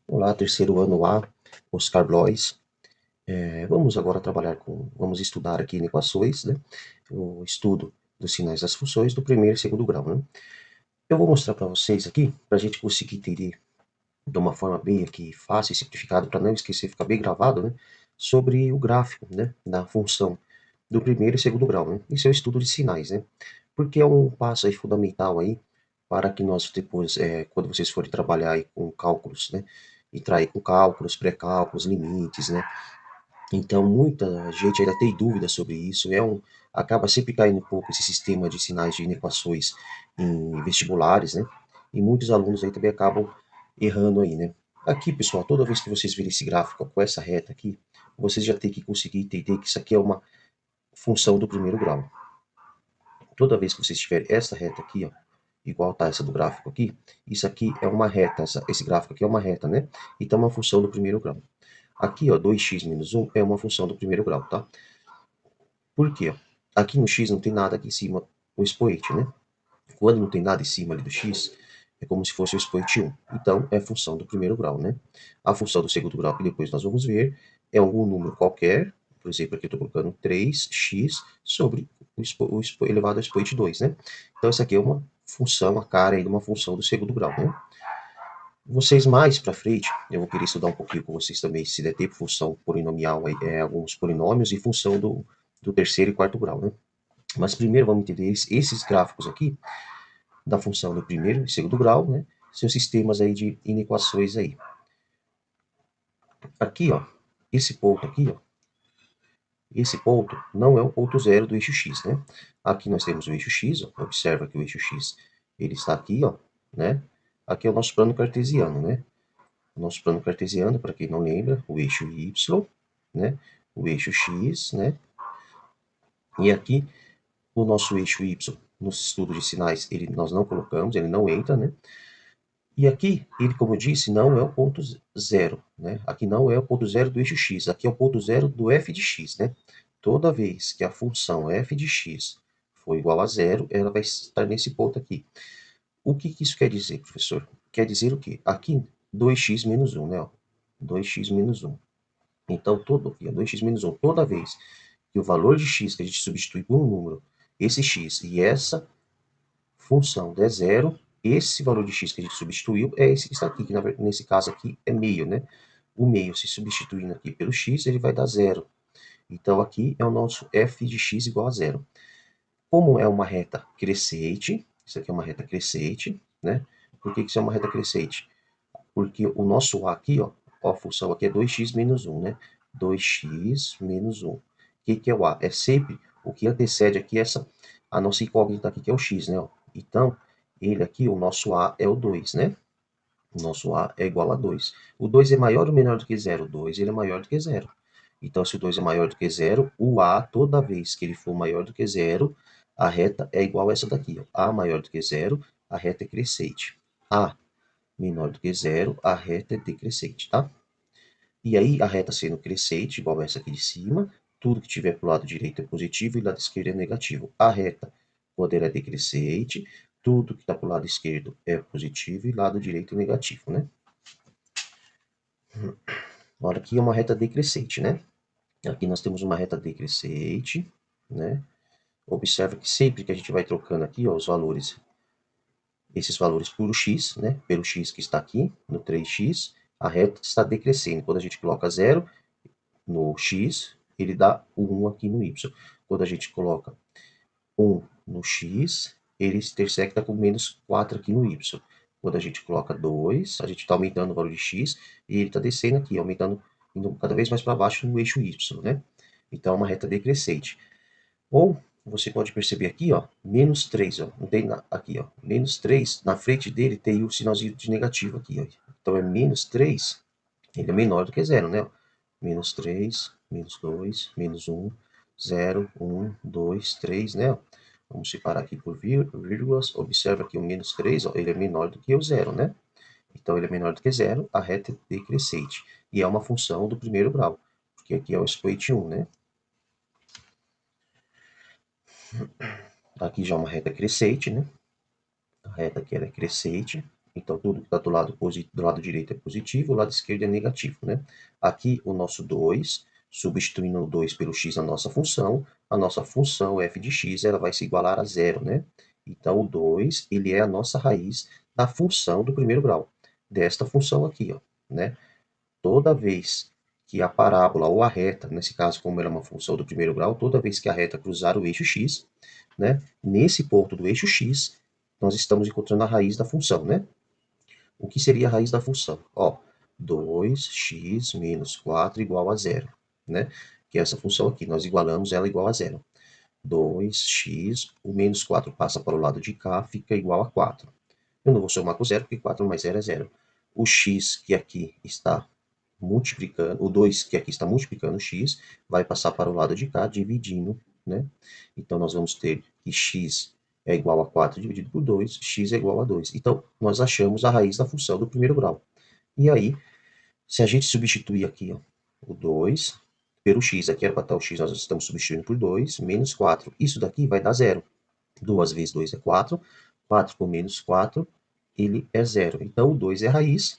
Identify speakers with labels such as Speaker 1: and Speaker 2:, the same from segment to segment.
Speaker 1: Olá, terceiro ano A, Oscar Blois. Vamos agora vamos estudar aqui em equações, né? O estudo dos sinais das funções do primeiro e segundo grau, né? Eu vou mostrar para vocês aqui, para a gente conseguir entender de uma forma bem aqui fácil e simplificada, para não esquecer, ficar bem gravado, né? Sobre o gráfico, né? Da função do primeiro e segundo grau, né? Isso é o estudo de sinais, né? Porque é um passo aí fundamental aí para que nós depois, quando vocês forem trabalhar aí com cálculos, né? Entrar aí com cálculos, pré-cálculos, limites, né? Então, muita gente ainda tem dúvidas sobre isso. Acaba sempre caindo um pouco esse sistema de sinais de inequações em vestibulares, né? E muitos alunos aí também acabam errando aí, né? Aqui, pessoal, toda vez que vocês virem esse gráfico com essa reta aqui, vocês já têm que conseguir entender que isso aqui é uma função do primeiro grau. Toda vez que vocês tiverem essa reta aqui, ó, igual tá essa do gráfico aqui, isso aqui é uma reta, esse gráfico aqui é uma reta, né? Então, é uma função do primeiro grau. Aqui, ó, 2x menos 1 é uma função do primeiro grau, tá? Por quê? Aqui no x não tem nada aqui em cima, o expoente, né? Quando não tem nada em cima ali do x, é como se fosse o expoente 1. Então, é função do primeiro grau, né? A função do segundo grau, que depois nós vamos ver, é algum número qualquer, por exemplo, aqui eu estou colocando 3x sobre elevado ao expoente 2, né? Então, essa aqui é uma função, a cara aí de uma função do segundo grau, né? Vocês mais para frente, eu vou querer estudar um pouquinho com vocês também, se der tempo, função polinomial, alguns polinômios e função do terceiro e quarto grau, né? Mas primeiro vamos entender esses gráficos aqui da função do primeiro e segundo grau, né? São sistemas aí de inequações aí. Aqui, ó, esse ponto aqui, ó, esse ponto não é o ponto zero do eixo x, né? Aqui nós temos o eixo x, ó, observa que o eixo x ele está aqui, ó, né? Aqui é o nosso plano cartesiano, né? O nosso plano cartesiano, para quem não lembra, o eixo y, né? O eixo x, né? E aqui o nosso eixo y, no estudo de sinais, nós não colocamos, ele não entra, né? E aqui, ele, como eu disse, não é o ponto zero, né? Aqui não é o ponto zero do eixo x, aqui é o ponto zero do f de x, né? Toda vez que a função f de x for igual a zero, ela vai estar nesse ponto aqui. O que isso quer dizer, professor? Quer dizer o quê? Aqui, 2x menos 1, né? Ó, 2x menos 1. Então, aqui, 2x menos 1, toda vez que o valor de x que a gente substitui por um número, esse x e essa função der zero, esse valor de x que a gente substituiu é esse que está aqui, que nesse caso aqui é meio, né? O meio, se substituindo aqui pelo x, ele vai dar zero. Então, aqui é o nosso f de x igual a zero. Como é uma reta crescente, isso aqui é uma reta crescente, né? Por que isso é uma reta crescente? Porque o nosso a aqui, ó, a função aqui é 2x menos 1, né? 2x menos 1. O que é o a? É sempre o que antecede aqui a nossa incógnita aqui, que é o x, né? Então, ele aqui, o nosso a é o 2, né? O nosso a é igual a 2. O 2 é maior ou menor do que zero? O 2 ele é maior do que zero. Então, se o 2 é maior do que zero, o a, toda vez que ele for maior do que zero, a reta é igual a essa daqui. Ó. A maior do que zero, a reta é crescente. A menor do que zero, a reta é decrescente, tá? E aí, a reta sendo crescente, igual essa aqui de cima, tudo que tiver para o lado direito é positivo e lado esquerdo é negativo. A reta, quando ela é decrescente, tudo que está para o lado esquerdo é positivo e lado direito é negativo, né? Agora aqui é uma reta decrescente, né? Aqui nós temos uma reta decrescente, né? Observa que sempre que a gente vai trocando aqui, ó, os valores, esses valores por x, né? Pelo x que está aqui, no 3x, a reta está decrescendo. Quando a gente coloca zero no x, ele dá 1 aqui no y. Quando a gente coloca 1 no x, ele intersecta com menos 4 aqui no y. Quando a gente coloca 2, a gente está aumentando o valor de x e ele está descendo aqui, aumentando, indo cada vez mais para baixo no eixo y, né? Então, é uma reta decrescente. Ou você pode perceber aqui, ó, menos 3, ó, não tem aqui, ó, menos 3, na frente dele tem o sinalzinho de negativo aqui, ó. Então, é menos 3, ele é menor do que zero, né? Menos 3, menos 2, menos 1, 0, 1, 2, 3, né? Vamos separar aqui por vírgulas. Observa que o menos 3, ó, ele é menor do que o zero, né? Então, ele é menor do que zero, a reta é decrescente. E é uma função do primeiro grau, porque aqui é o expoente 1, né? Aqui já é uma reta crescente, né? A reta aqui ela é crescente. Então, tudo que está do lado direito é positivo, o lado esquerdo é negativo, né? Aqui, o nosso 2, substituindo o 2 pelo x na nossa função, a nossa função f de x ela vai se igualar a zero, né? Então, o 2, ele é a nossa raiz da função do primeiro grau, desta função aqui, ó, né? Toda vez que a parábola ou a reta, nesse caso, como ela é uma função do primeiro grau, toda vez que a reta cruzar o eixo x, né? Nesse ponto do eixo x, nós estamos encontrando a raiz da função, né? O que seria a raiz da função? Ó, 2x menos 4 igual a zero, né? Que é essa função aqui, nós igualamos ela igual a zero. 2x, o menos 4 passa para o lado de cá, fica igual a 4. Eu não vou somar com zero, porque 4 mais 0 é zero. O x que aqui está multiplicando, o 2 que aqui está multiplicando o x, vai passar para o lado de cá, dividindo, né? Então, nós vamos ter que x é igual a 4 dividido por 2, x é igual a 2. Então, nós achamos a raiz da função do primeiro grau. E aí, se a gente substituir aqui, ó, o 2 pelo x, aqui era para estar o x, nós estamos substituindo por 2, menos 4. Isso daqui vai dar zero. 2 vezes 2 é 4. 4 com menos 4, ele é zero. Então, o 2 é a raiz,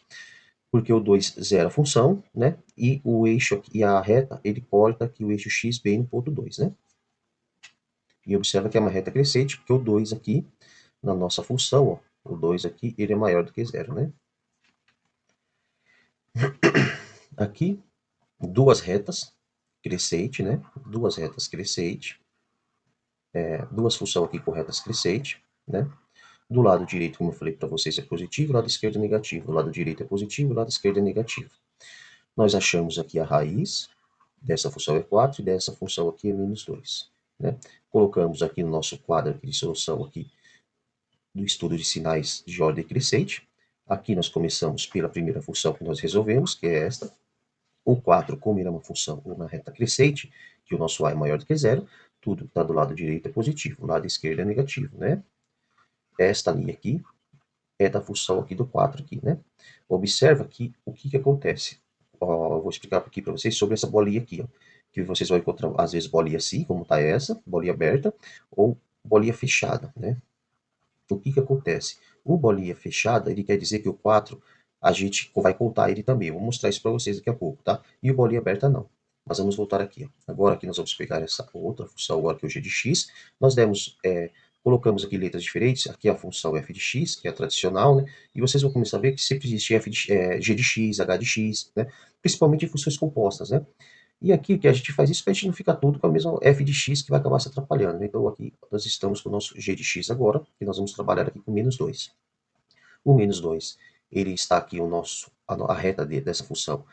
Speaker 1: porque o 2 zera a função, né? E o eixo aqui, e a reta, ele corta aqui o eixo x bem no ponto 2, né? E observa que é uma reta crescente, porque o 2 aqui, na nossa função, ó, o 2 aqui, ele é maior do que zero, né? Aqui, duas retas crescente, né? Duas retas crescente, duas funções aqui com retas crescente, né? Do lado direito, como eu falei para vocês, é positivo, do lado esquerdo é negativo. Do lado direito é positivo, do lado esquerdo é negativo. Nós achamos aqui a raiz dessa função é 4 e dessa função aqui é menos 2. Né? Colocamos aqui no nosso quadro aqui de solução aqui do estudo de sinais de ordem crescente. Aqui nós começamos pela primeira função que nós resolvemos, que é esta. O 4, como ele é uma função uma reta crescente, que o nosso a é maior do que zero, tudo que está do lado direito é positivo, o lado esquerdo é negativo, né? Esta linha aqui é da função aqui do 4 aqui, né? Observa que o que acontece. Ó, eu vou explicar aqui para vocês sobre essa bolinha aqui, ó, que vocês vão encontrar às vezes bolinha assim, como está essa, bolinha aberta, ou bolinha fechada, né? O que acontece? O bolinha fechada, ele quer dizer que o 4 a gente vai contar ele também. Eu vou mostrar isso para vocês daqui a pouco, tá? E o bolinha aberta não. Mas vamos voltar aqui. Ó. Agora aqui nós vamos pegar essa outra função, agora que é o g de x. Nós demos, colocamos aqui letras diferentes. Aqui é a função f de x, que é a tradicional, né? E vocês vão começar a ver que sempre existe g de x, h de x, né? Principalmente em funções compostas, né? E aqui o que a gente faz isso para a gente não ficar tudo com a mesma f de x que vai acabar se atrapalhando. Né? Então aqui nós estamos com o nosso g de x agora, e nós vamos trabalhar aqui com menos 2. O menos 2, ele está aqui a reta dessa função,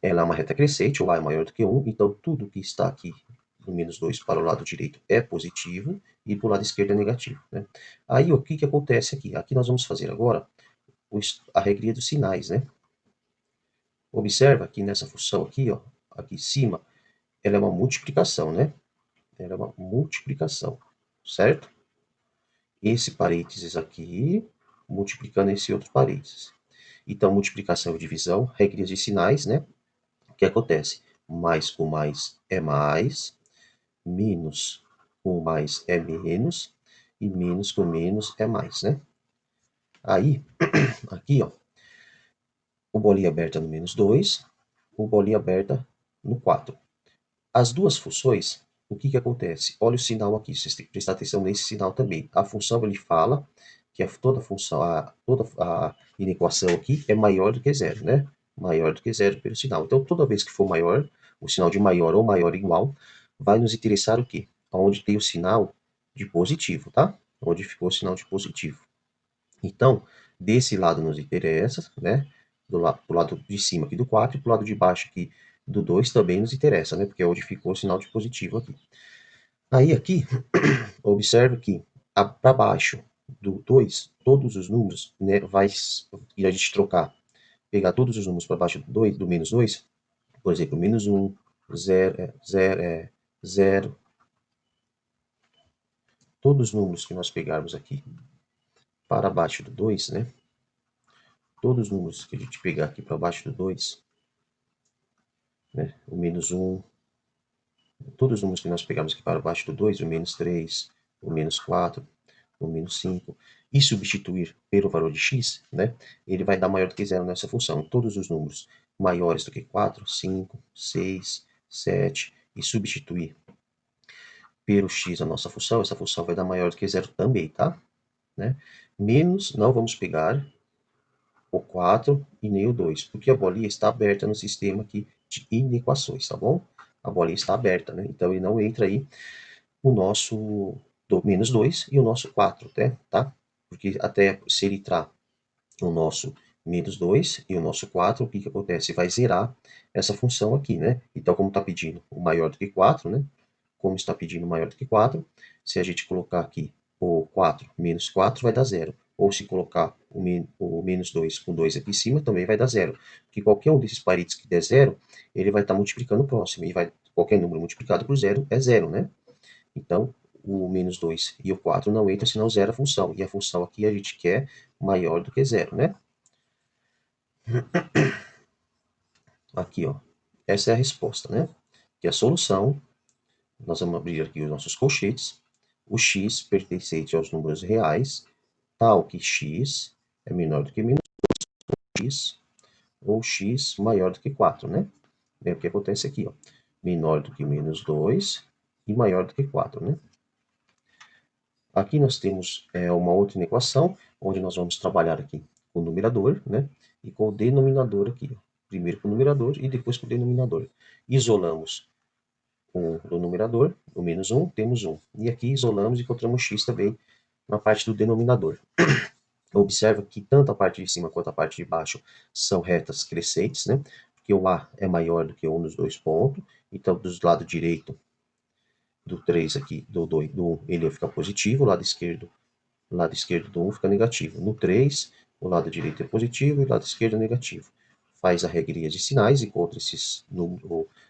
Speaker 1: ela é uma reta crescente, o a é maior do que 1, então tudo que está aqui do menos 2 para o lado direito é positivo e para o lado esquerdo é negativo. Né? Aí o que acontece aqui? Aqui nós vamos fazer agora a regrinha dos sinais. Né? Observa que nessa função aqui, ó, aqui em cima, ela é uma multiplicação, né? Ela é uma multiplicação, certo? Esse parênteses aqui, multiplicando esse outro parênteses. Então, multiplicação e divisão, regras de sinais, né? O que acontece? Mais com mais é mais, menos com mais é menos, e menos com menos é mais, né? Aí, aqui, ó, o bolinha aberta no menos 2, o bolinha aberta no 4. As duas funções, o que acontece? Olha o sinal aqui, vocês têm que prestar atenção nesse sinal também. A função, ele fala que toda função, toda a inequação aqui é maior do que zero, né? Maior do que zero pelo sinal. Então, toda vez que for maior, o sinal de maior ou maior igual, vai nos interessar o quê? Onde tem o sinal de positivo, tá? Onde ficou o sinal de positivo. Então, desse lado nos interessa, né? Pro lado de cima aqui do 4 e pro lado de baixo aqui do 2 também nos interessa, né? Porque é onde ficou o sinal de positivo aqui. Aí aqui, observe que para baixo do 2, todos os números, né, e a gente trocar, pegar todos os números para baixo do 2, do menos 2, por exemplo, menos 1, 0, 0, 0, todos os números que nós pegarmos aqui para baixo do 2, né, todos os números que a gente pegar aqui para baixo do 2, né, o menos 1, todos os números que nós pegarmos aqui para baixo do 2, o menos 3, o menos 4, o menos 5, e substituir pelo valor de x, né, ele vai dar maior do que zero nessa função. Todos os números maiores do que 4, 5, 6, 7, e substituir pelo x a nossa função, essa função vai dar maior do que zero também, tá? Né? Menos, não vamos pegar o 4 e nem o 2, porque a bolinha está aberta no sistema aqui de inequações, tá bom? A bolinha está aberta, né? Então ele não entra aí o nosso menos 2 e o nosso 4, né? Tá? Porque até se ele entrar o nosso menos 2 e o nosso 4, o que que acontece? Vai zerar essa função aqui, né? Então, como está pedindo o maior do que 4, né? Como está pedindo maior do que 4, se a gente colocar aqui o 4 menos 4 vai dar zero. Ou se colocar o menos 2 com 2 aqui em cima, também vai dar zero. Porque qualquer um desses parites que der zero, ele vai estar multiplicando o próximo. E vai, qualquer número multiplicado por zero é zero, né? Então, o menos 2 e o 4 não entram, senão zero a função. E a função aqui a gente quer maior do que zero, né? Aqui, ó. Essa é a resposta, né? Que a solução, nós vamos abrir aqui os nossos colchetes. O x pertencente aos números reais, tal que x é menor do que menos x, ou x maior do que 4, né? É o que acontece aqui, ó. Menor do que menos 2 e maior do que 4, né? Aqui nós temos uma outra equação, onde nós vamos trabalhar aqui com o numerador, né? E com o denominador aqui, ó. Primeiro com o numerador e depois com o denominador. Isolamos o numerador, o menos 1, temos 1. E aqui isolamos e encontramos x também na parte do denominador. Observa que tanto a parte de cima quanto a parte de baixo são retas crescentes, né? Porque o A é maior do que 1 nos dois pontos. Então, do lado direito do 3 aqui, do 1, ele vai ficar positivo, o lado esquerdo do 1 fica negativo. No 3, o lado direito é positivo e o lado esquerdo é negativo. Faz a regrinha de sinais, encontra esses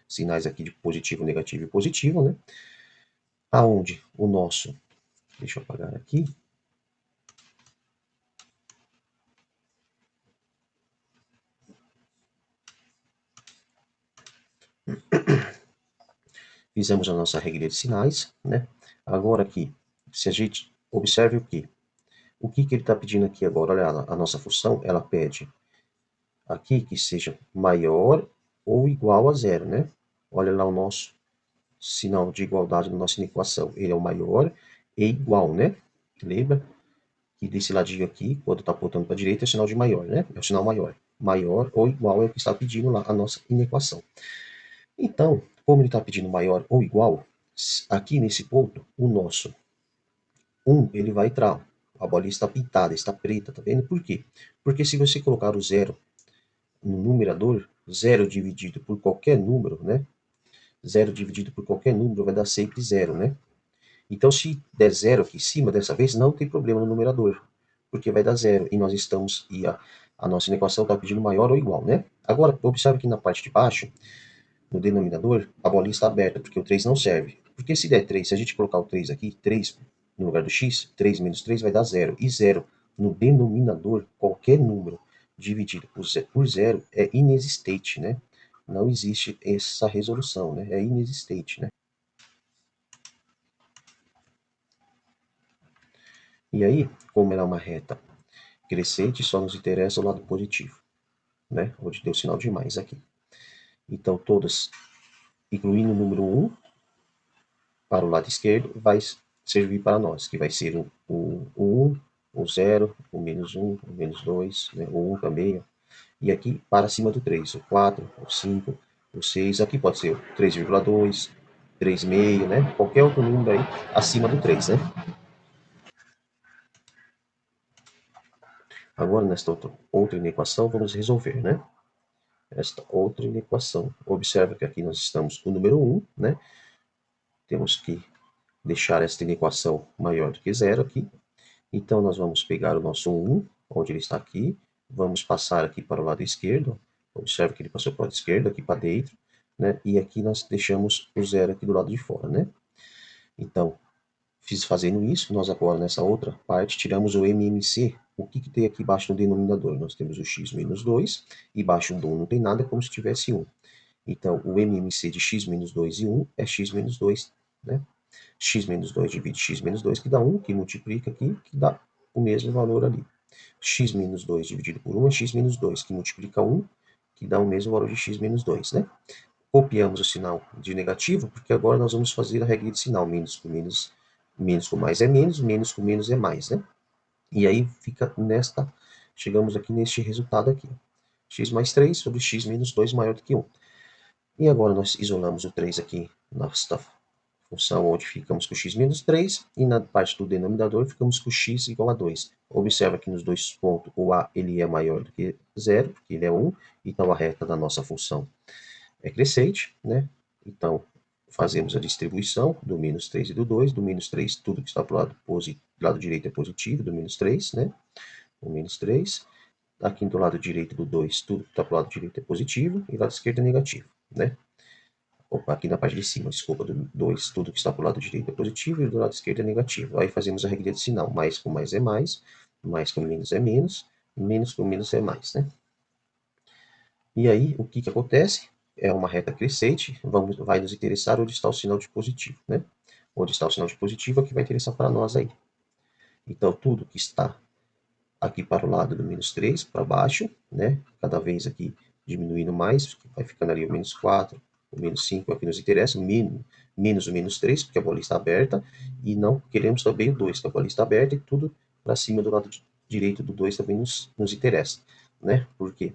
Speaker 1: sinais aqui de positivo, negativo e positivo, né? Aonde o nosso, deixa eu apagar aqui, fizemos a nossa regra de sinais, né? Agora aqui, se a gente observe o que ele está pedindo aqui agora, olha, a nossa função, ela pede aqui que seja maior ou igual a zero, né? Olha lá o nosso sinal de igualdade da nossa equação, ele é o maior e igual, né? Lembra que desse ladinho aqui, quando está apontando para a direita, é o sinal de maior, né? É o sinal maior. Maior ou igual é o que está pedindo lá a nossa inequação. Então, como ele está pedindo maior ou igual, aqui nesse ponto, o nosso 1, ele vai entrar. A bolinha está pintada, está preta, tá vendo? Por quê? Porque se você colocar o zero no numerador, zero dividido por qualquer número, né? Zero dividido por qualquer número vai dar sempre zero, né? Então, se der zero aqui em cima, dessa vez, não tem problema no numerador, porque vai dar zero. E nós estamos, a nossa equação está pedindo maior ou igual, né? Agora, observe que na parte de baixo, no denominador, a bolinha está aberta, porque o 3 não serve. Porque se der 3, se a gente colocar o 3 aqui, 3 no lugar do x, 3 menos 3 vai dar zero. E zero no denominador, qualquer número dividido por zero é inexistente, né? Não existe essa resolução, né? É inexistente, né? E aí, como ela é uma reta crescente, só nos interessa o lado positivo, né? Onde deu sinal de mais aqui. Então, todas, incluindo o número 1, para o lado esquerdo, vai servir para nós, que vai ser o 1, o 0, o menos 1, o menos 2, né? O 1 também, ó. E aqui para cima do 3, o 4, o 5, o 6, aqui pode ser o 3,2, 3,5, né? Qualquer outro número aí acima do 3, né? Agora, nesta outra inequação, vamos resolver, né? Esta outra inequação. Observa que aqui nós estamos com o número 1, né? Temos que deixar esta inequação maior do que zero aqui. Então, nós vamos pegar o nosso 1, onde ele está aqui, vamos passar aqui para o lado esquerdo. Observe que ele passou para o lado esquerdo, aqui para dentro, né? E aqui nós deixamos o zero aqui do lado de fora, né? Então, fazendo isso, nós agora nessa outra parte tiramos o MMC. O que tem aqui embaixo no denominador? Nós temos o x menos 2, e embaixo do 1 não tem nada, é como se tivesse 1. Então, o MMC de x menos 2 e 1 é x menos 2, né? x menos 2 divide x menos 2, que dá 1, que multiplica aqui, que dá o mesmo valor ali. X menos 2 dividido por 1 é x menos 2, que multiplica 1, que dá o mesmo valor de x menos 2, né? Copiamos o sinal de negativo, porque agora nós vamos fazer a regra de sinal. Menos com menos, menos com mais é menos com menos é mais, né? E aí fica nesta, chegamos aqui neste resultado aqui. X mais 3 sobre x menos 2 maior do que 1. E agora nós isolamos o 3 aqui nesta função onde ficamos com x menos 3, e na parte do denominador ficamos com x igual a 2. Observa que nos dois pontos o a ele é maior do que 0, porque ele é 1, então a reta da nossa função é crescente, né? Então, fazemos a distribuição do menos 3 e do 2. Do menos 3, tudo que está para o lado direito é positivo, do menos 3, né? O menos 3. Aqui do lado direito do 2, tudo que está para o lado direito é positivo, e do lado esquerdo é negativo, né? Opa, aqui na parte de cima, desculpa, do 2, tudo que está para o lado direito é positivo, e do lado esquerdo é negativo. Aí fazemos a regra de sinal. Mais com mais é mais com menos é menos com menos é mais, né? E aí, o que acontece? É uma reta crescente, vai nos interessar onde está o sinal de positivo, né? Onde está o sinal de positivo é que vai interessar para nós aí. Então, tudo que está aqui para o lado do menos 3, para baixo, né? Cada vez aqui diminuindo mais, vai ficando ali o menos 4, o menos 5 é o que nos interessa, menos o menos 3, porque a bola está aberta, e não queremos também o 2, que a bola está aberta, e tudo para cima do lado direito do 2 também nos interessa, né? Por quê?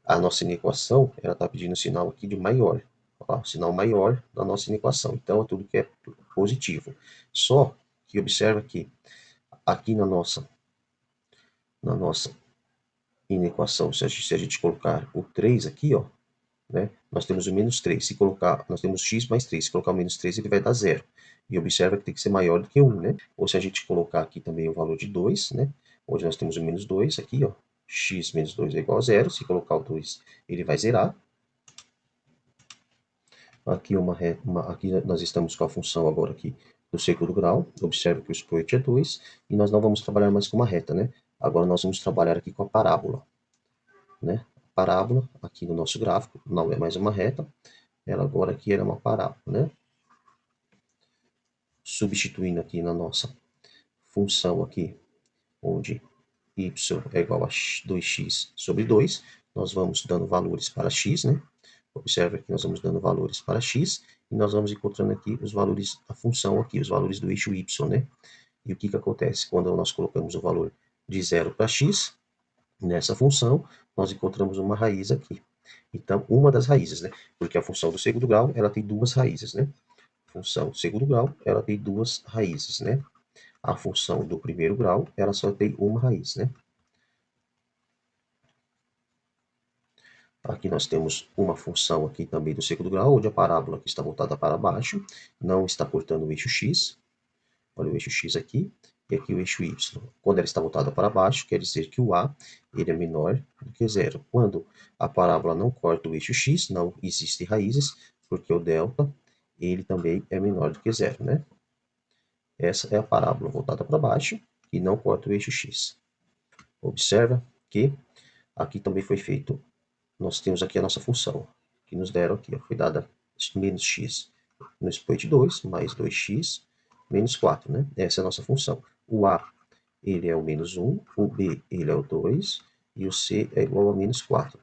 Speaker 1: A nossa inequação, ela está pedindo um sinal aqui de maior. O sinal maior da nossa inequação. Então, é tudo que é positivo. Só que observa que aqui na nossa inequação, se a gente colocar o 3 aqui, ó, né, nós temos o menos 3. Se colocar, nós temos x mais 3. Se colocar o menos 3, ele vai dar 0. E observa que tem que ser maior do que 1, né? Ou se a gente colocar aqui também o valor de 2, né? Onde nós temos o menos 2 aqui, ó. X menos 2 é igual a 0. Se colocar o 2, ele vai zerar. Aqui, aqui nós estamos com a função agora aqui do segundo grau. Observe que o expoente é 2. E nós não vamos trabalhar mais com uma reta, né? Agora nós vamos trabalhar aqui com a parábola, né? A parábola, aqui no nosso gráfico, não é mais uma reta. Ela agora aqui era uma parábola, né? Substituindo aqui na nossa função aqui, onde y é igual a 2x sobre 2, nós vamos dando valores para x, né? Observe que nós vamos dando valores para x, e nós vamos encontrando aqui os valores da função aqui, os valores do eixo y, né? E o que acontece? Quando nós colocamos o valor de 0 para x, nessa função, nós encontramos uma raiz aqui. Então, uma das raízes, né? Porque a função do segundo grau, ela tem duas raízes, né? A função do segundo grau, ela tem duas raízes, né? A função do primeiro grau, ela só tem uma raiz, né? Aqui nós temos uma função aqui também do segundo grau, onde a parábola aqui está voltada para baixo, não está cortando o eixo x. Olha o eixo x aqui, e aqui o eixo y. Quando ela está voltada para baixo, quer dizer que o a ele é menor do que zero. Quando a parábola não corta o eixo x, não existe raízes, porque o delta ele também é menor do que zero, né? Essa é a parábola voltada para baixo e não corta o eixo x. Observa que aqui também foi feito, nós temos aqui a nossa função, que nos deram aqui, ó, foi dada menos x no expoente 2, mais 2x, menos 4, né? Essa é a nossa função. O a, ele é o menos 1, o b, ele é o 2, e o c é igual a menos 4.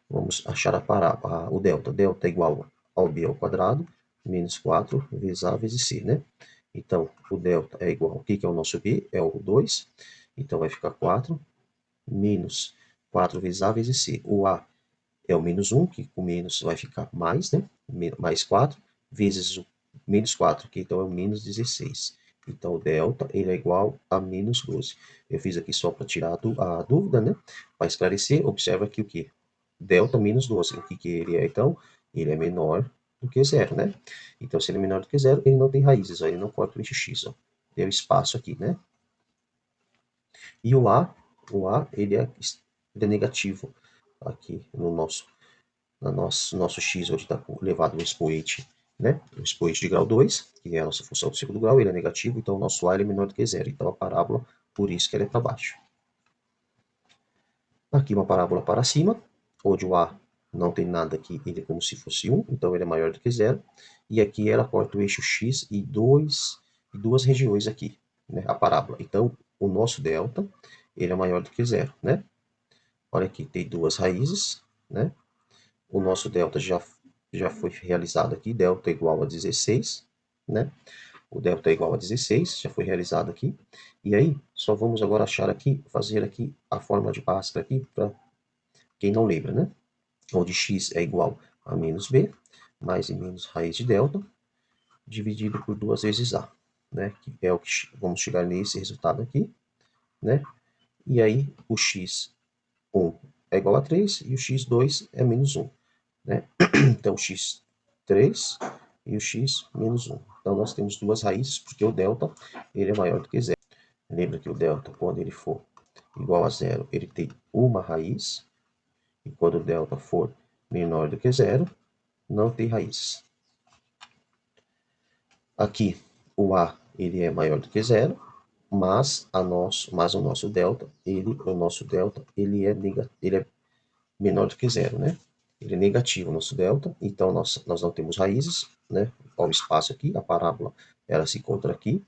Speaker 1: Vamos achar a parábola, o delta. Delta é igual ao b ao quadrado, menos 4 vezes a vezes c, né? Então, o delta é igual, o que é o nosso b? É o 2, então vai ficar 4, menos 4 vezes a vezes c. O a é o menos 1, que com menos vai ficar mais, né? Mais 4, vezes o menos 4, que então é o menos 16. Então, o delta ele é igual a menos 12. Eu fiz aqui só para tirar a dúvida, né? Para esclarecer, observa aqui o que? Delta menos 12. O que ele é, então? Ele é menor do que zero, né? Então, se ele é menor do que zero, ele não tem raízes, ó, ele não corta o eixo x, ó. Tem espaço aqui, né? E o A ele é negativo aqui no nosso x, onde está elevado o expoente, né? O expoente de grau 2, que é a nossa função do segundo grau, ele é negativo, então o nosso a ele é menor do que zero. Então a parábola, por isso que ela é para baixo. Aqui uma parábola para cima, onde o a não tem nada aqui, ele é como se fosse 1, então ele é maior do que zero. E aqui ela corta o eixo x e duas regiões aqui, né, a parábola. Então, o nosso delta, ele é maior do que zero, né? Olha aqui, tem duas raízes, né? O nosso delta já foi realizado aqui, delta igual a 16, né? O delta é igual a 16, já foi realizado aqui. E aí, só vamos agora achar aqui, fazer aqui a fórmula de Bhaskara aqui, para quem não lembra, né? Onde x é igual a menos b, mais e menos raiz de delta, dividido por 2 vezes a, né? Que é o que vamos chegar nesse resultado aqui, né? E aí, o x1 é igual a 3 e o x2 é menos 1, né? Então, x3 e o x menos 1. Então, nós temos duas raízes, porque o delta ele é maior do que zero. Lembra que o delta, quando ele for igual a zero, ele tem uma raiz. E quando o delta for menor do que zero, não tem raiz. Aqui, o a ele é maior do que zero, mas o nosso delta, ele é menor do que zero, né? Ele é negativo, o nosso delta, então nós não temos raízes, né? Olha o espaço aqui, a parábola, ela se encontra aqui,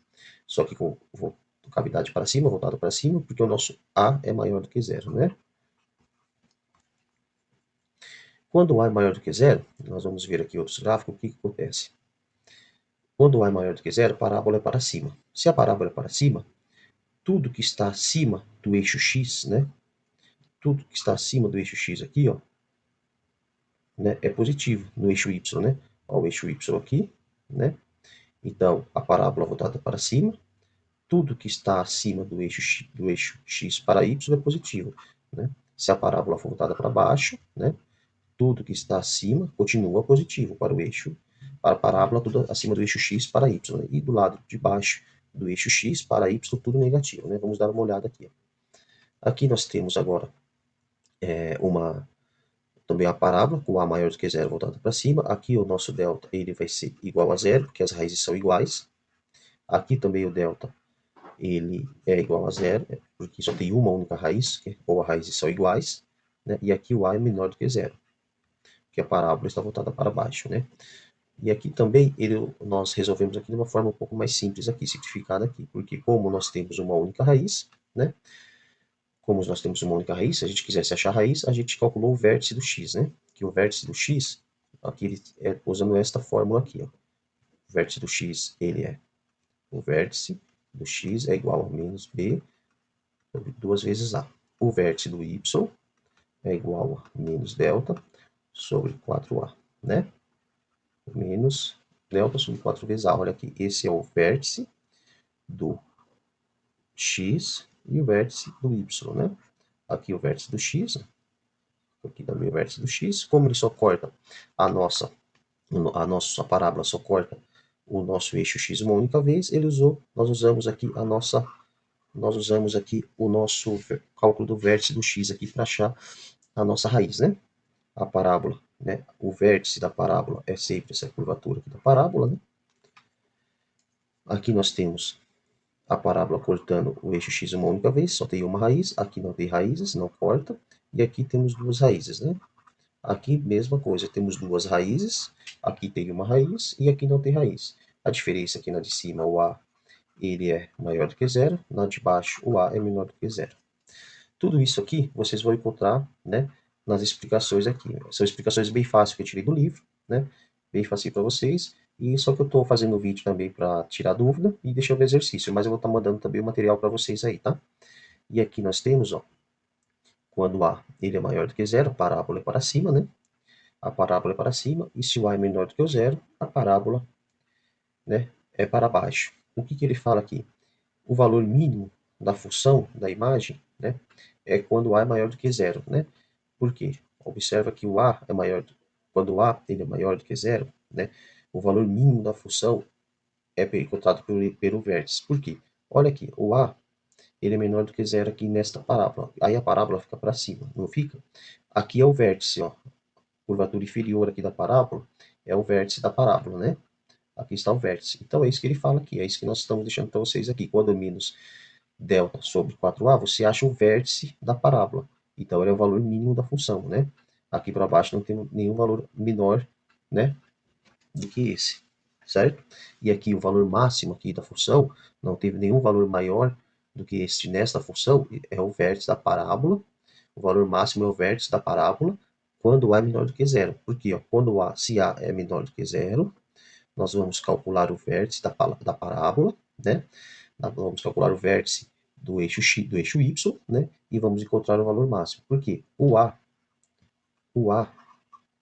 Speaker 1: só que com cavidade para cima, voltada para cima, porque o nosso a é maior do que zero, né? Quando o a é maior do que zero, nós vamos ver aqui outros gráficos, o que acontece? Quando o a é maior do que zero, a parábola é para cima. Se a parábola é para cima, tudo que está acima do eixo x, né? Tudo que está acima do eixo x aqui, ó, né, é positivo no eixo y, né? Ó, o eixo y aqui, né? Então, a parábola voltada para cima, tudo que está acima do eixo x para y é positivo, né? Se a parábola for voltada para baixo, né? Tudo que está acima continua positivo para o eixo, para a parábola, tudo acima do eixo x para y, né? E do lado de baixo do eixo x para y, tudo negativo, né? Vamos dar uma olhada aqui. Aqui nós temos agora também a parábola com a maior do que zero voltada para cima. Aqui o nosso delta ele vai ser igual a zero, porque as raízes são iguais. Aqui também o delta ele é igual a zero, porque só tem uma única raiz, ou as raízes são iguais, né? E aqui o a é menor do que zero, porque a parábola está voltada para baixo, né? E aqui também nós resolvemos aqui de uma forma um pouco mais simples aqui, simplificada aqui, porque como nós temos uma única raiz, né? Como nós temos uma única raiz, se a gente quisesse achar a raiz, a gente calculou o vértice do x, né? Que o vértice do x, aqui ele é usando esta fórmula aqui, ó. O vértice do x, ele é o vértice do x é igual a menos b sobre 2 vezes a. O vértice do y é igual a menos delta sobre 4a, né? Menos delta sobre 4 vezes a. Olha aqui, esse é o vértice do x e o vértice do y, né? Aqui o vértice do x, aqui também o vértice do x. Como ele só corta a nossa parábola só corta o nosso eixo x uma única vez, nós usamos aqui o nosso cálculo do vértice do x aqui para achar a nossa raiz, né? A parábola, né? O vértice da parábola é sempre essa curvatura aqui da parábola, né? Aqui nós temos a parábola cortando o eixo x uma única vez, só tem uma raiz. Aqui não tem raízes, não corta. E aqui temos duas raízes, né? Aqui, mesma coisa, temos duas raízes. Aqui tem uma raiz e aqui não tem raiz. A diferença aqui na de cima, o a, ele é maior do que zero. Na de baixo, o a é menor do que zero. Tudo isso aqui vocês vão encontrar, né, nas explicações aqui. São explicações bem fáceis que eu tirei do livro, né? Bem fácil para vocês. E só que eu estou fazendo o vídeo também para tirar dúvida e deixar o exercício. Mas eu vou estar mandando também o material para vocês aí, tá? E aqui nós temos, ó, quando a ele é maior do que zero, a parábola é para cima, né? A parábola é para cima. E se o a é menor do que o zero, a parábola, né, é para baixo. O que ele fala aqui? O valor mínimo da função, da imagem, né, é quando o a é maior do que zero, né? Por quê? Observa que o a é maior, quando o a ele é maior do que zero, né, o valor mínimo da função é encontrado pelo vértice. Por quê? Olha aqui, o a ele é menor do que zero aqui nesta parábola. Aí a parábola fica para cima, não fica? Aqui é o vértice, ó. Curvatura inferior aqui da parábola é o vértice da parábola, né? Aqui está o vértice. Então é isso que ele fala aqui, é isso que nós estamos deixando para vocês aqui. Quando menos delta sobre 4a, você acha o vértice da parábola. Então ele é o valor mínimo da função, né? aqui para baixo não tem nenhum valor menor, né, do que esse, certo? E aqui o valor máximo aqui da função não teve nenhum valor maior do que este nesta função, é o vértice da parábola. O valor máximo é o vértice da parábola quando A é menor do que zero. Porque ó, quando se A é menor do que zero, nós vamos calcular o vértice da parábola, né? Nós vamos calcular o vértice do eixo x, do eixo y, né? E vamos encontrar o valor máximo. Por quê? O A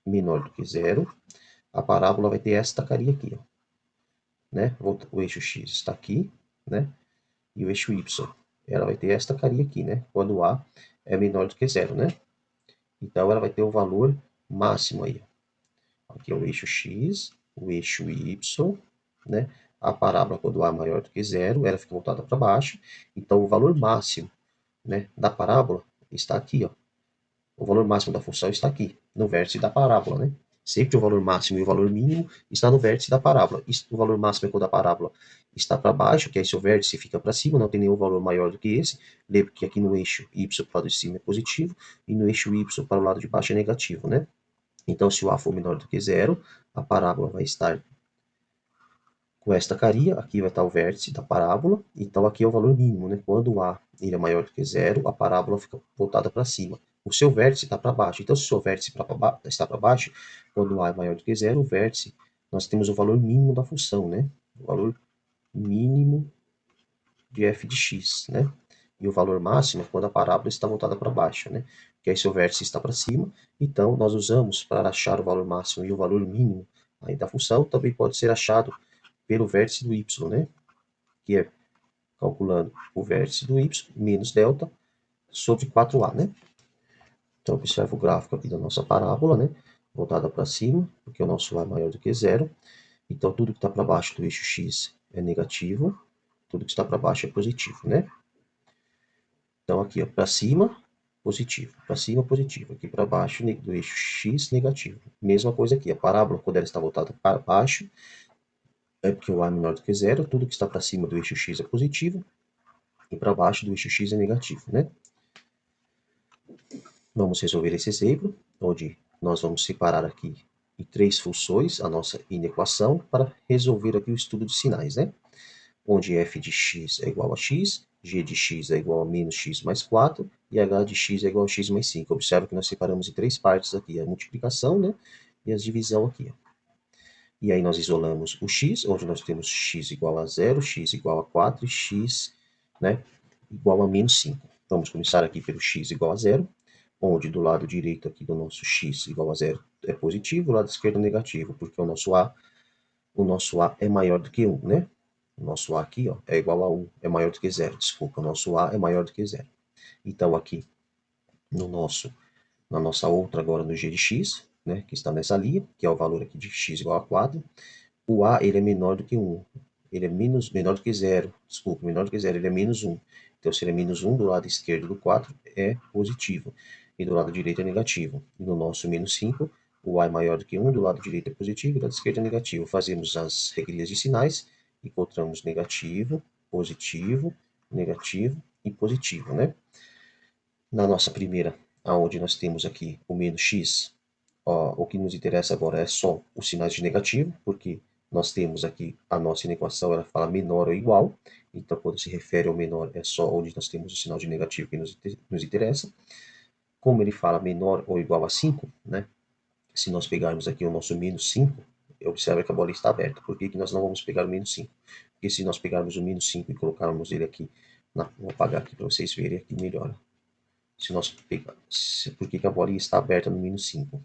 Speaker 1: menor do que zero, a parábola vai ter esta carinha aqui, ó, né? O eixo x está aqui, né? E o eixo y, ela vai ter esta carinha aqui, né? Quando A é menor do que zero, né? Então ela vai ter o valor máximo aí. Aqui é o eixo x, o eixo y, né? A parábola, quando A é maior do que zero, ela fica voltada para baixo. Então o valor máximo, né, da parábola está aqui, ó. O valor máximo da função está aqui, no vértice da parábola, né? Sempre o valor máximo e o valor mínimo está no vértice da parábola. O valor máximo é quando a parábola está para baixo, que aí seu vértice fica para cima, não tem nenhum valor maior do que esse. Lembre que aqui no eixo y para o lado de cima é positivo, e no eixo y para o lado de baixo é negativo, né? Então, se o A for menor do que zero, a parábola vai estar com esta carinha, aqui vai estar o vértice da parábola, então aqui é o valor mínimo, né? Quando o A ele é maior do que zero, a parábola fica voltada para cima. O seu vértice está para baixo, então se o seu vértice está para baixo, quando o A é maior do que zero, o vértice, nós temos o valor mínimo da função, né? O valor mínimo de f de x, né? E o valor máximo é quando a parábola está voltada para baixo, né? Que aí seu vértice está para cima, então nós usamos para achar o valor máximo e o valor mínimo aí da função, também pode ser achado pelo vértice do y, né? Que é calculando o vértice do y menos delta sobre 4a, né? Então, observa o gráfico aqui da nossa parábola, né? Voltada para cima, porque o nosso a é maior do que zero. Então, tudo que está para baixo do eixo x é negativo, tudo que está para baixo é positivo, né? Então, aqui, para cima, positivo. Para cima, positivo. Aqui para baixo, do eixo x, negativo. Mesma coisa aqui. A parábola, quando ela está voltada para baixo, é porque o a é menor do que zero. Tudo que está para cima do eixo x é positivo. E para baixo do eixo x é negativo, né? Vamos resolver esse exemplo, onde nós vamos separar aqui em três funções a nossa inequação para resolver aqui o estudo de sinais, né? Onde f de x é igual a x, g de x é igual a menos x mais 4 e h de x é igual a x mais 5. Observa que nós separamos em três partes aqui, a multiplicação, né? E a divisão aqui, ó. E aí nós isolamos o x, onde nós temos x igual a 0, x igual a 4 e x, né, igual a menos 5. Vamos começar aqui pelo x igual a 0, onde do lado direito aqui do nosso x igual a 0 é positivo, do lado esquerdo é negativo, porque o nosso a é maior do que 1, né? O nosso a aqui, ó, é igual a 1, é maior do que 0, desculpa, o nosso a é maior do que 0. Então aqui no nosso, na nossa outra agora no g de x, né, que está nessa linha, que é o valor aqui de x igual a 4, o a ele é menor do que 1, ele é menor do que 0, desculpa, menor do que 0, ele é menos 1. Então, se ele é menos 1, do lado esquerdo do 4 é positivo, e do lado direito é negativo. E no nosso menos 5, o a é maior do que 1, do lado direito é positivo, do lado esquerdo é negativo. Fazemos as regrinhas de sinais, encontramos negativo, positivo, negativo e positivo, né? Na nossa primeira, aonde nós temos aqui o menos x, ó, o que nos interessa agora é só os sinais de negativo, porque nós temos aqui a nossa inequação, ela fala menor ou igual, então quando se refere ao menor é só onde nós temos o sinal de negativo que nos interessa. Como ele fala menor ou igual a 5, né? Se nós pegarmos aqui o nosso menos 5, observa que a bola está aberta. Por que, que nós não vamos pegar o menos 5? Porque se nós pegarmos o menos 5 e colocarmos ele aqui, vou apagar aqui para vocês verem aqui melhor. Se nós pegarmos, por que, que a bolinha está aberta no menos 5?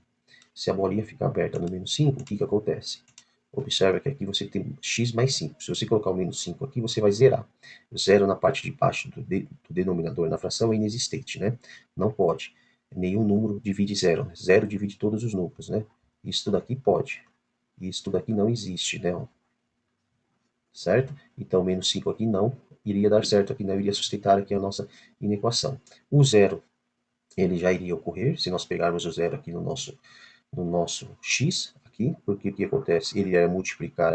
Speaker 1: Se a bolinha ficar aberta no menos 5, o que, que acontece? Observa que aqui você tem x mais 5. Se você colocar o menos 5 aqui, você vai zerar. Zero na parte de baixo do denominador na fração é inexistente, né? Não pode. Nenhum número divide zero. Zero divide todos os números, né? Isso daqui pode. Isso daqui não existe, né? Certo? Então, menos 5 aqui não iria dar certo, aqui não iria sustentar aqui a nossa inequação. O zero, ele já iria ocorrer, se nós pegarmos o zero aqui no nosso x, aqui, porque o que acontece? Ele irá multiplicar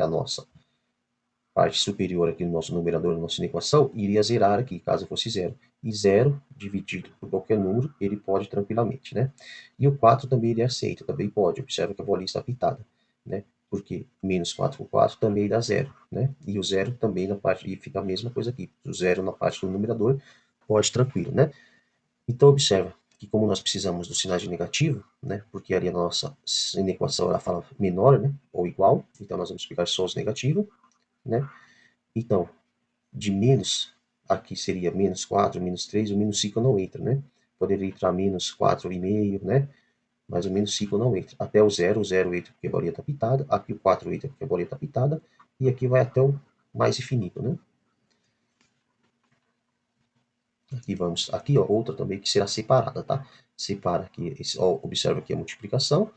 Speaker 1: parte superior aqui no nosso numerador, na nossa equação, iria zerar aqui, caso fosse zero. E zero, dividido por qualquer número, ele pode tranquilamente, né? E o 4 também ele aceita, também pode. Observa que a bolinha está pintada, né? Porque menos 4 por 4 também dá zero, né? E o zero também na parte, e fica a mesma coisa aqui. O zero na parte do numerador pode tranquilo, né? Então, observa que como nós precisamos do sinal de negativo, né? Porque ali a nossa equação ela fala menor, né? Ou igual. Então, nós vamos pegar só os negativos, né? Então, de menos, aqui seria menos 4, menos 3, o menos 5 não entra, né? Poderia entrar menos 4,5, né? Mas o menos 5 não entra. Até o 0 entra porque a bolinha está pitada, aqui o 4 entra porque a bolinha está pitada, e aqui vai até o mais infinito, né? Aqui vamos, aqui ó, outra também que será separada, tá? Separa aqui, ó, observa aqui a multiplicação,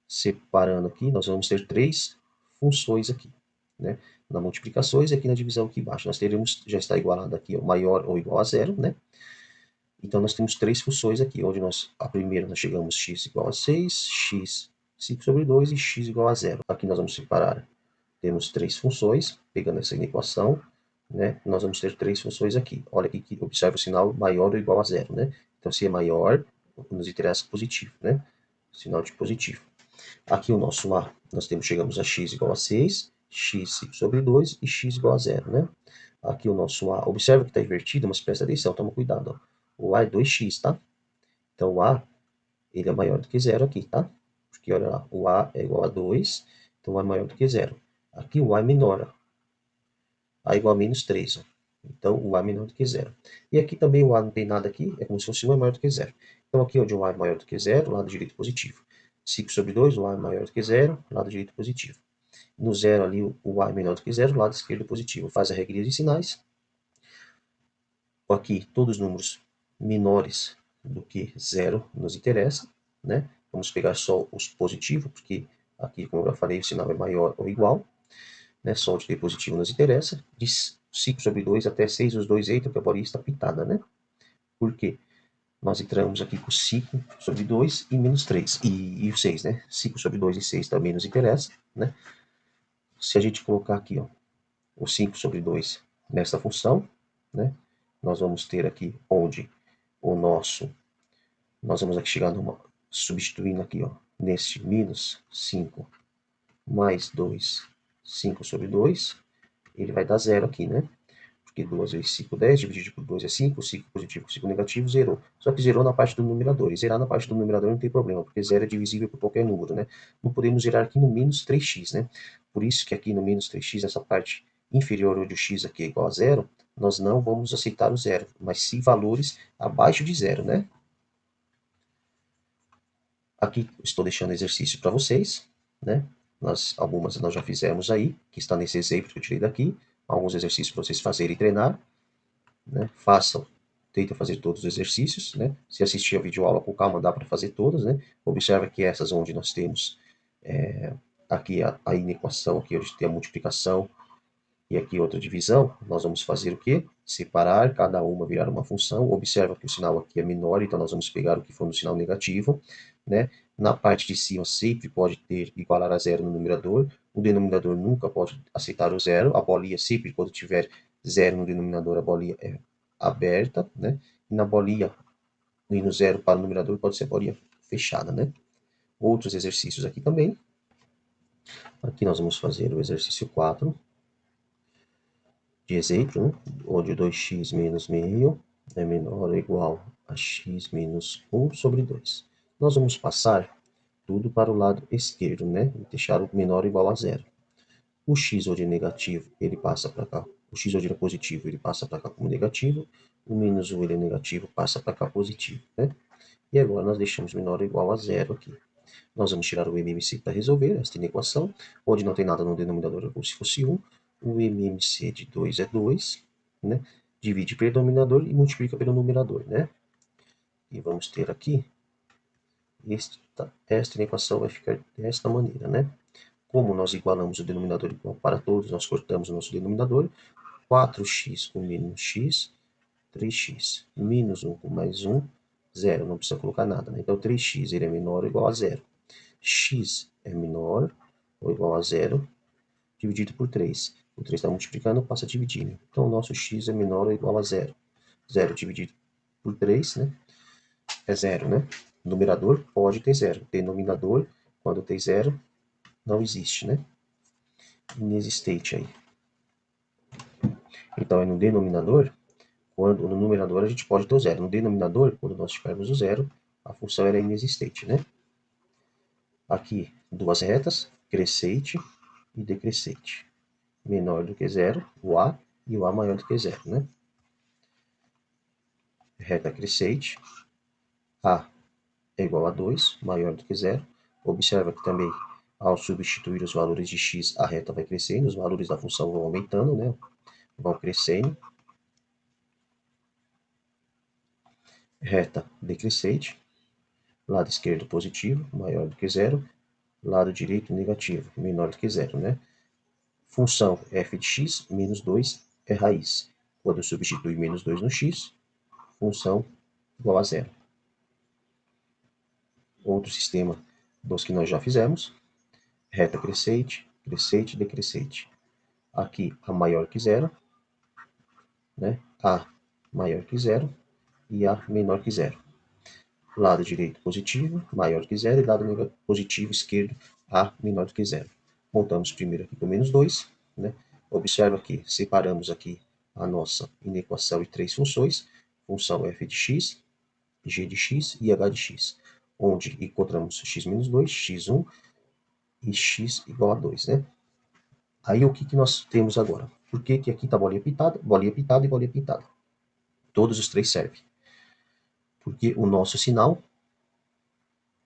Speaker 1: separando aqui, nós vamos ter três funções aqui, né? Na multiplicações e aqui na divisão aqui embaixo, nós teremos, já está igualado aqui, ó, maior ou igual a zero, né? Então nós temos três funções aqui, onde nós, a primeira nós chegamos x igual a 6, x 5 sobre 2 e x igual a zero. Aqui nós vamos separar, temos três funções, pegando essa equação, né? Nós vamos ter três funções aqui. Olha aqui que observa o sinal maior ou igual a zero, né? Então se é maior, nos interessa positivo, né? Sinal de positivo. Aqui o nosso a, nós temos, chegamos a x igual a 6, x 5 sobre 2 e x igual a zero, né? Aqui o nosso a, observa que está invertido, mas presta atenção, toma cuidado, ó. O a é 2x, tá? Então o a, ele é maior do que zero aqui, tá? Porque olha lá, o a é igual a 2, então o a é maior do que zero. Aqui o a é menor, ó. A igual a menos 3, ó. Então o a é menor do que zero. E aqui também o a não tem nada aqui, é como se fosse 1 é maior do que zero. Então aqui onde o a é maior do que zero, lado direito positivo. 5 sobre 2, o a é maior do que zero, lado direito positivo. No zero ali, o a é menor do que zero, lado esquerdo positivo. Faz a regra de sinais. Aqui, todos os números menores do que zero nos interessa, né? Vamos pegar só os positivos, porque aqui, como eu já falei, o sinal é maior ou igual, né? Só o de positivo nos interessa. De 5 sobre 2 até 6, os dois entram, porque a bolinha está pintada, né? Por quê? Nós entramos aqui com 5 sobre 2 e menos 3, e o 6, né? 5 sobre 2 e 6 também nos interessa, né? Se a gente colocar aqui, ó, o 5 sobre 2 nessa função, né? Nós vamos ter aqui onde o nosso, nós vamos aqui chegar numa, substituindo aqui, ó, nesse menos 5 mais 2, 5 sobre 2, ele vai dar zero aqui, né? Porque 2 vezes 5, 10, dividido por 2 é 5, 5 positivo com 5 negativo, zerou. Só que zerou na parte do numerador, e zerar na parte do numerador não tem problema, porque zero é divisível por qualquer número, né? Não podemos zerar aqui no menos 3x, né? Por isso que aqui no menos 3x, essa parte inferior onde o x aqui é igual a zero, nós não vamos aceitar o zero, mas sim valores abaixo de zero, né? Aqui estou deixando exercício para vocês, né? Algumas nós já fizemos aí, que está nesse exemplo que eu tirei daqui. Alguns exercícios para vocês fazerem e treinar, né? Façam, tentem fazer todos os exercícios, né? Se assistir a videoaula com calma, dá para fazer todas, né? Observa que essas onde nós temos aqui a inequação, aqui onde tem a multiplicação, e aqui outra divisão, nós vamos fazer o quê? Separar, cada uma virar uma função. Observa que o sinal aqui é menor, então nós vamos pegar o que for no sinal negativo, né? Na parte de cima sempre pode ter igualar a zero no numerador. O denominador nunca pode aceitar o zero. A bolinha sempre, quando tiver zero no denominador, a bolinha é aberta, né? E na bolinha, e no zero para o numerador, pode ser a bolinha fechada, né? Outros exercícios aqui também. Aqui nós vamos fazer o exercício 4. De exemplo, né? Onde 2x menos meio é menor ou igual a x menos 1 sobre 2. Nós vamos passar tudo para o lado esquerdo, né? E deixar o menor ou igual a zero. O x onde é negativo, ele passa para cá. O x onde é positivo, ele passa para cá como negativo. O menos 1 ele é negativo, passa para cá positivo, né? E agora nós deixamos menor ou igual a zero aqui. Nós vamos tirar o MMC para resolver esta equação, onde não tem nada no denominador, é como se fosse 1. O MMC de 2 é 2, né? Divide pelo denominador e multiplica pelo numerador, né? E vamos ter aqui, esta equação vai ficar desta maneira, né? Como nós igualamos o denominador igual para todos, nós cortamos o nosso denominador. 4x com menos x, 3x. Menos 1 com mais 1, 0. Não precisa colocar nada, né? Então 3x ele é menor ou igual a 0. X é menor ou igual a zero, dividido por 3. O 3 está multiplicando, passa a dividir, né? Então, o nosso x é menor ou igual a zero. Zero dividido por 3, né? É zero, né? Numerador pode ter zero. Denominador, quando tem zero, não existe, né? Inexistente aí. Então, é no denominador, quando no numerador a gente pode ter o zero. No denominador, quando nós tivermos o zero, a função é inexistente, né? Aqui, duas retas, crescente e decrescente. Menor do que zero, o a, e o a maior do que zero, né? Reta crescente, a é igual a 2, maior do que zero. Observa que também, ao substituir os valores de x, a reta vai crescendo, os valores da função vão aumentando, né? Vão crescendo. Reta decrescente, lado esquerdo positivo, maior do que zero, lado direito negativo, menor do que zero, né? Função f de x menos 2 é raiz. Quando eu substituir menos 2 no x, função igual a zero. Outro sistema dos que nós já fizemos, reta crescente, crescente, decrescente. Aqui a maior que zero, né? A maior que zero e A menor que zero. Lado direito positivo, maior que zero, e lado positivo esquerdo, A menor que zero. Montamos primeiro aqui com menos 2, né? Observa que separamos aqui a nossa inequação em três funções, função f de x, g de x e h de x, onde encontramos x menos 2, x1 e x igual a 2, né? Aí o que nós temos agora? Por que aqui está bolinha pintada e bolinha pintada? Todos os três servem. Porque o nosso sinal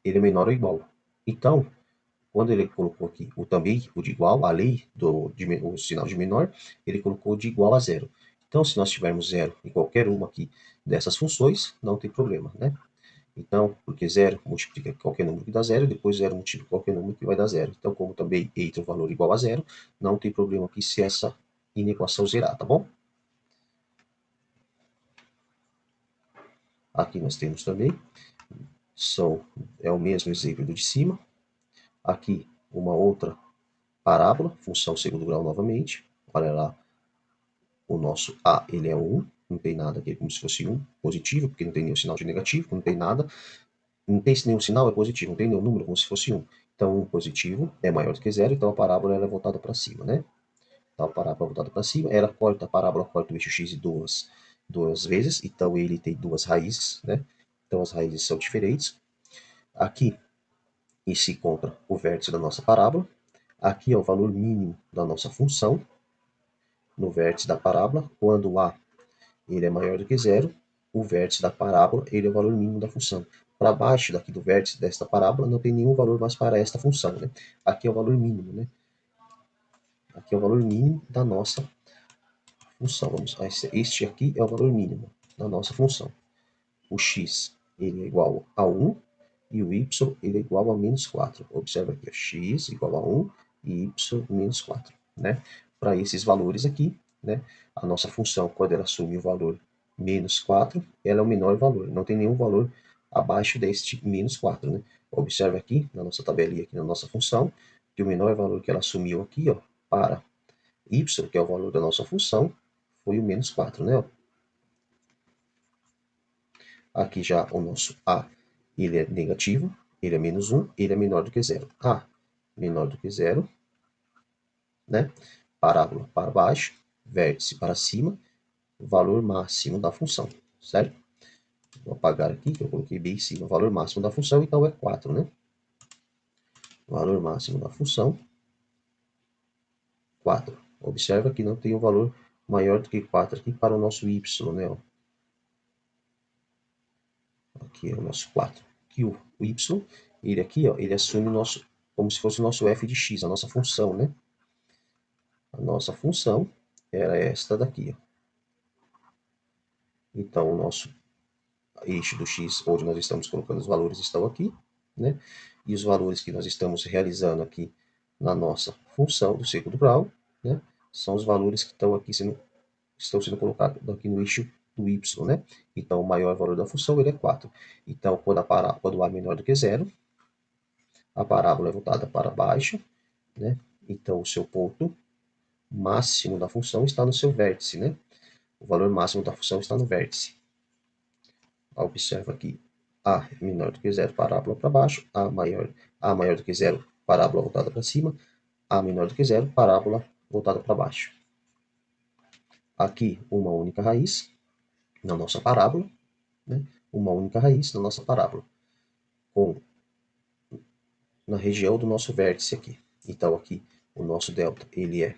Speaker 1: ele é menor ou igual. Então, quando ele colocou aqui o também, o de igual, a lei o sinal de menor, ele colocou de igual a zero. Então, se nós tivermos zero em qualquer uma aqui dessas funções, não tem problema, né? Então, porque zero multiplica qualquer número que dá zero, depois zero multiplica qualquer número que vai dar zero. Então, como também entra um valor igual a zero, não tem problema aqui se essa inequação zerar, tá bom? Aqui nós temos também, é o mesmo exemplo do de cima. Aqui, uma outra parábola, função segundo grau novamente. Olha lá, o nosso A, ele é 1, não tem nada aqui, é como se fosse 1 positivo, porque não tem nenhum sinal de negativo, não tem nada. Não tem nenhum sinal, é positivo, não tem nenhum número, como se fosse 1. Então, 1 positivo é maior do que zero, então a parábola ela é voltada para cima, né? Então, a parábola voltada para cima, a parábola corta o eixo x em duas vezes, então ele tem duas raízes, né? Então, as raízes são diferentes. Aqui, e se encontra o vértice da nossa parábola. Aqui é o valor mínimo da nossa função no vértice da parábola. Quando A ele é maior do que zero, o vértice da parábola ele é o valor mínimo da função. Para baixo daqui do vértice desta parábola não tem nenhum valor mais para esta função, né? Aqui é o valor mínimo, né? Aqui é o valor mínimo da nossa função. Este aqui é o valor mínimo da nossa função. O x ele é igual a 1 e o y ele é igual a menos 4. Observa aqui, x igual a 1 e y menos 4. Né? Para esses valores aqui, né, a nossa função, quando ela assume o valor menos 4, ela é o menor valor. Não tem nenhum valor abaixo deste menos 4. Né? Observa aqui, na nossa tabelinha, aqui na nossa função, que o menor valor que ela assumiu aqui, ó, para y, que é o valor da nossa função, foi o menos 4. Né? Aqui já o nosso A, ele é negativo, ele é menos 1, ele é menor do que zero. A menor do que zero, né? Parábola para baixo, vértice para cima, valor máximo da função, certo? Vou apagar aqui, que eu coloquei bem em cima, valor máximo da função, então é 4, né? Valor máximo da função, 4. Observa que não tem um valor maior do que 4 aqui para o nosso y, né? Aqui é o nosso 4. Aqui o y, ele aqui, ó, ele assume o nosso, como se fosse o nosso f de x, a nossa função, né? A nossa função era esta daqui, ó. Então, o nosso eixo do x, onde nós estamos colocando os valores, estão aqui, né? E os valores que nós estamos realizando aqui na nossa função do segundo grau, né? São os valores que estão sendo colocados aqui no eixo do y, né? Então, o maior valor da função ele é 4. Então, quando A é menor do que zero, a parábola é voltada para baixo, né? Então, o seu ponto máximo da função está no seu vértice, né? O valor máximo da função está no vértice. Observa aqui, a menor do que zero, parábola para baixo, a maior do que zero, parábola voltada para cima, a menor do que zero, parábola voltada para baixo. Aqui, uma única raiz na nossa parábola, né? Uma única raiz na nossa parábola, na região do nosso vértice aqui. Então, aqui, o nosso delta, ele é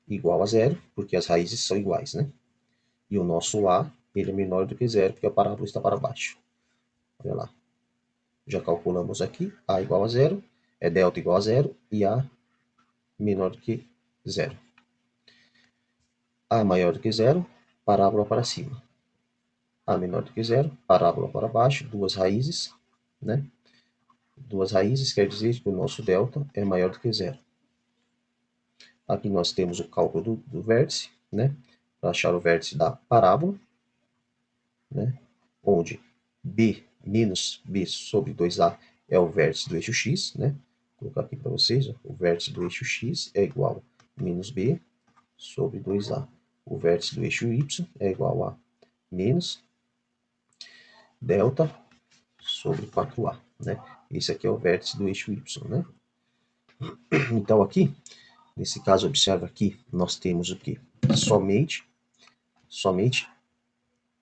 Speaker 1: igual a zero, porque as raízes são iguais, né? E o nosso a, ele é menor do que zero, porque a parábola está para baixo. Olha lá. Já calculamos aqui, a igual a zero, é delta igual a zero, e a menor do que zero. A maior do que zero, parábola para cima. A menor do que zero, parábola para baixo, duas raízes, né? Duas raízes quer dizer que o nosso delta é maior do que zero. Aqui nós temos o cálculo do vértice, né? Para achar o vértice da parábola, né? Onde b menos b sobre 2a é o vértice do eixo x, né? Vou colocar aqui para vocês, ó, o vértice do eixo x é igual a menos b sobre 2a. O vértice do eixo y é igual a menos delta sobre 4a, né? Esse aqui é o vértice do eixo y, né? Então aqui, nesse caso, observa aqui, nós temos o que? Somente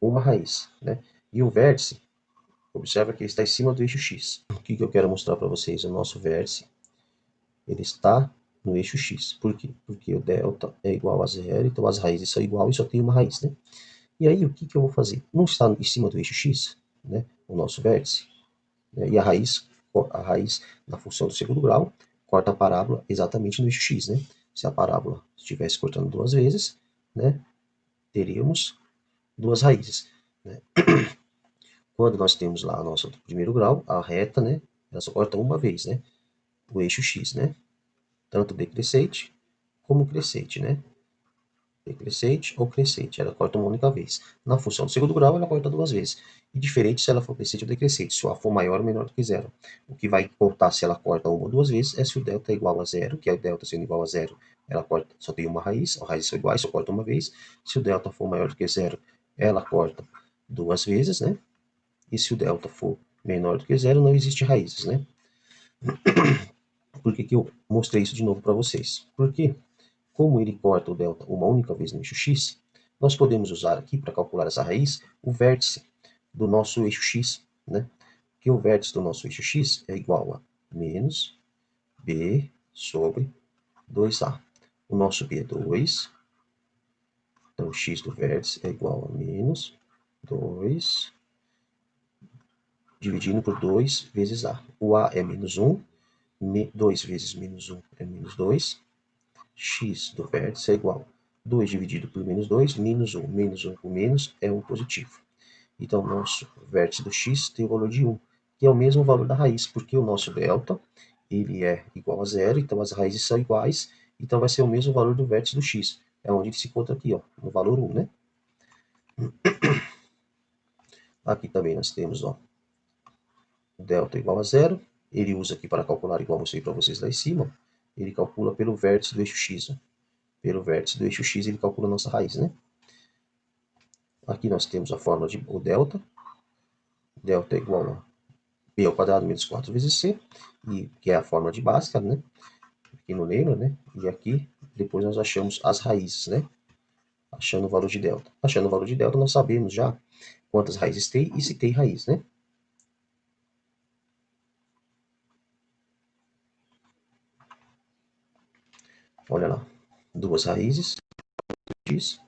Speaker 1: uma raiz, né? E o vértice, observa que ele está em cima do eixo x. O que eu quero mostrar para vocês? O nosso vértice, ele está no eixo x. Por quê? Porque o delta é igual a zero, então as raízes são iguais e só tem uma raiz, né? E aí, o que eu vou fazer? Não está em cima do eixo x, né? O nosso vértice, né? E a raiz da função do segundo grau corta a parábola exatamente no eixo x, né? Se a parábola estivesse cortando duas vezes, né? Teríamos duas raízes, né? Quando nós temos lá a nossa do primeiro grau, a reta, né? Ela só corta uma vez, né? O eixo x, né? Tanto decrescente como crescente, né? Decrescente ou crescente, ela corta uma única vez. Na função do segundo grau, ela corta duas vezes. E diferente se ela for crescente ou decrescente, se o A for maior ou menor do que zero. O que vai contar se ela corta uma ou duas vezes é se o delta é igual a zero, que é o delta sendo igual a zero, ela corta, só tem uma raiz, as raízes são iguais, só corta uma vez. Se o delta for maior do que zero, ela corta duas vezes, né? E se o delta for menor do que zero, não existe raízes, né? Por que eu mostrei isso de novo para vocês? Porque, como ele corta o delta uma única vez no eixo x, nós podemos usar aqui, para calcular essa raiz, o vértice do nosso eixo x, né? Que o vértice do nosso eixo x é igual a menos b sobre 2a. O nosso b é 2, então x do vértice é igual a menos 2 dividindo por 2 vezes a. O a é menos 1, 2 vezes menos 1 é menos 2, x do vértice é igual a 2 dividido por menos 2, menos 1. Menos 1 por menos é 1 positivo. Então, o nosso vértice do x tem o valor de 1, que é o mesmo valor da raiz, porque o nosso delta ele é igual a zero, então as raízes são iguais, então vai ser o mesmo valor do vértice do x. É onde ele se encontra aqui, ó, no valor 1, né? Aqui também nós temos, ó, delta igual a zero. Ele usa aqui para calcular, igual eu mostrei para vocês lá em cima, ele calcula pelo vértice do eixo x. Ó. Pelo vértice do eixo x ele calcula a nossa raiz, né? Aqui nós temos a fórmula de o delta. Delta é igual a b ao quadrado menos 4 vezes c, e, que é a fórmula de básica, né? Aqui não lembra, né? E aqui, depois nós achamos as raízes, né? Achando o valor de delta. Achando o valor de delta, nós sabemos já quantas raízes tem e se tem raiz, né? Olha lá, duas raízes, x,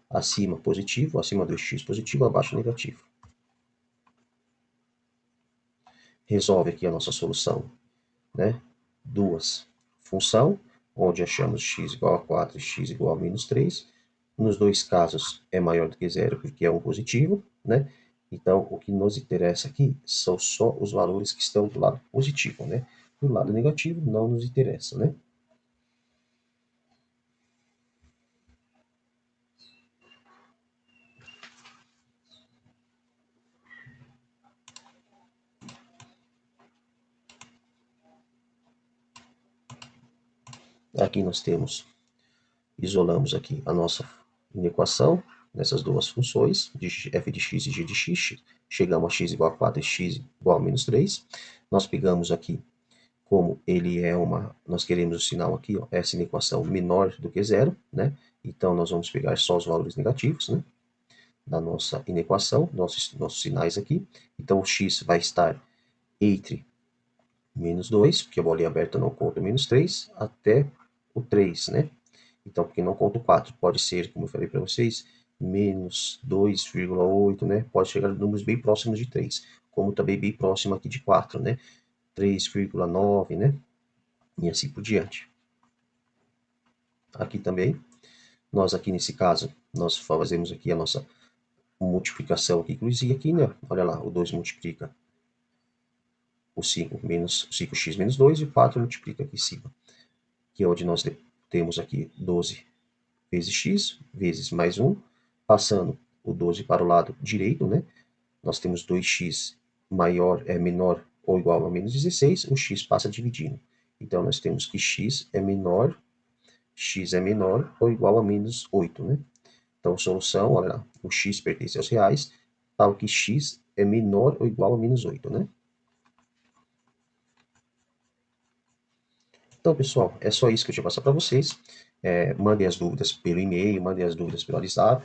Speaker 1: acima positivo, acima do x positivo, abaixo negativo. Resolve aqui a nossa solução, né? Duas função, onde achamos x igual a 4 e x igual a menos 3. Nos dois casos é maior do que zero, porque é um positivo, né? Então, o que nos interessa aqui são só os valores que estão do lado positivo, né? Do lado negativo não nos interessa, né? Aqui nós temos Isolamos aqui a nossa inequação nessas duas funções, de f de x e g de x. Chegamos a x igual a 4 e x igual a menos 3. Nós pegamos aqui, como ele é nós queremos o sinal aqui, ó, essa inequação menor do que zero, né? Então, nós vamos pegar só os valores negativos, né? Da nossa inequação, nossos sinais aqui. Então, o x vai estar entre menos 2, porque a bolinha aberta não conta menos 3, até o 3, né? Então, porque não conta o 4, pode ser, como eu falei para vocês, menos 2,8, né? Pode chegar a números bem próximos de 3, como também bem próximo aqui de 4, né? 3,9, né? E assim por diante. Aqui também, nós aqui nesse caso, nós fazemos aqui a nossa multiplicação aqui, inclusive aqui, né? Olha lá, o 2 multiplica o 5x menos 2 e o 4 multiplica aqui em cima, que é onde nós temos aqui 12 vezes x, vezes mais 1, passando o 12 para o lado direito, né? Nós temos 2x menor ou igual a menos 16, o x passa dividindo. Então, nós temos que x é menor ou igual a menos 8, né? Então, solução, olha lá, o x pertence aos reais, tal que x é menor ou igual a menos 8, né? Então, pessoal, é só isso que eu tinha passar para vocês. Mandem as dúvidas pelo e-mail, mandem as dúvidas pelo WhatsApp.